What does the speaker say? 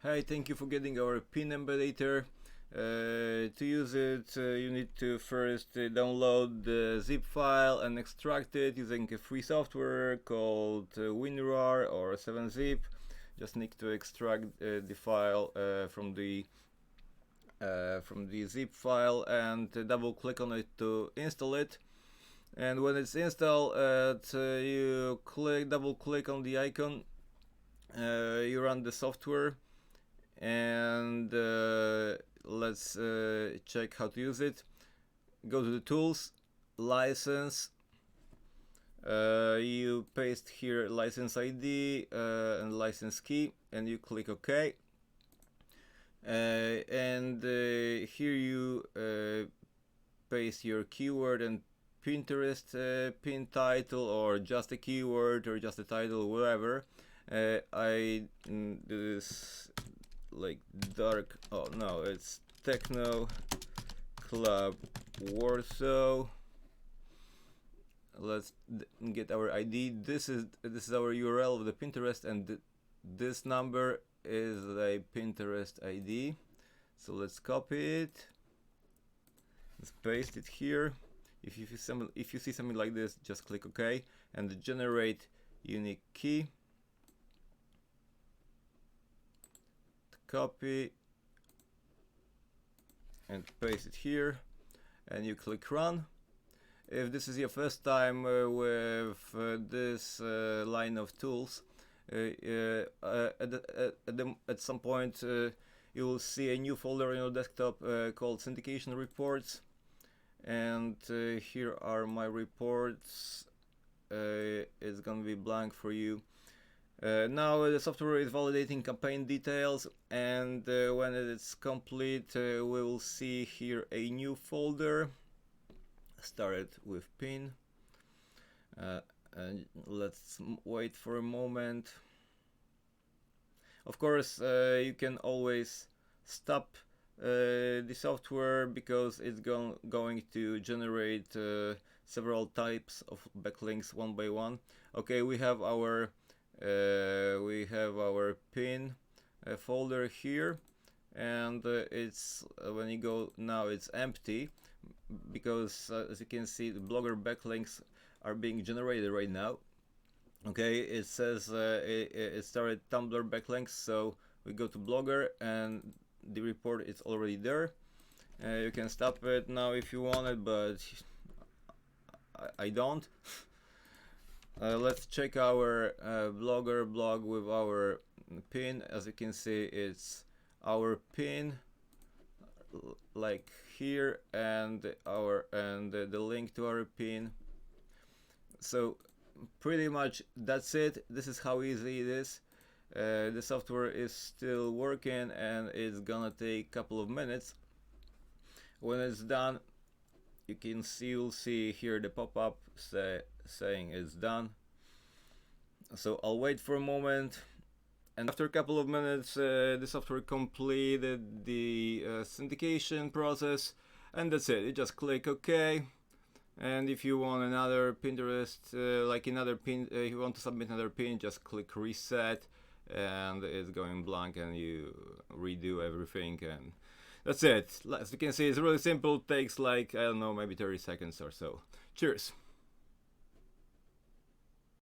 Hi, thank you for getting our pin Embedator. To use it, you need to first download the zip file and extract it using a free software called WinRAR or 7-zip. Just need to extract the file from the zip file and double click on it to install it. And when it's installed, you double click on the icon, you run the software, and let's check how to use it. Go to the tools, license, you paste here license ID and license key, and you click OK. And here you paste your keyword and Pinterest pin title, or just a keyword or just a title, whatever. I do this like dark, oh no, it's Techno Club Warsaw. Let's get our ID. This is our URL of the Pinterest, and this number is a Pinterest ID. So let's copy it, let's paste it here. If you see something like this, just click OK and generate unique key. Copy and paste it here, and you click run. If this is your first time with this line of tools, at some point you will see a new folder on your desktop called syndication reports, and here are my reports. It's gonna be blank for you. Now the software is validating campaign details, and when it's complete, we will see here a new folder started with pin. And let's wait for a moment. Of course, you can always stop the software, because it's going to generate several types of backlinks one by one. Okay, we have our pin folder here, and it's when you go now, it's empty, because as you can see, the Blogger backlinks are being generated right now. Okay, it says it started Tumblr backlinks, so we go to Blogger and the report is already there. You can stop it now if you want it, but I don't. Let's check our Blogger blog with our pin. As you can see, it's our pin, like here, and the link to our pin. So pretty much that's it. This is how easy it is. The software is still working, and it's gonna take a couple of minutes. When it's done, you'll see here the pop-up saying it's done. So I'll wait for a moment, and after a couple of minutes the software completed the syndication process, and that's it. You just click OK, and if you want another Pinterest, if you want to submit another pin, just click reset, and it's going blank, and you redo everything, and that's it. As you can see, it's really simple. Takes like, I don't know, maybe 30 seconds or so. Cheers.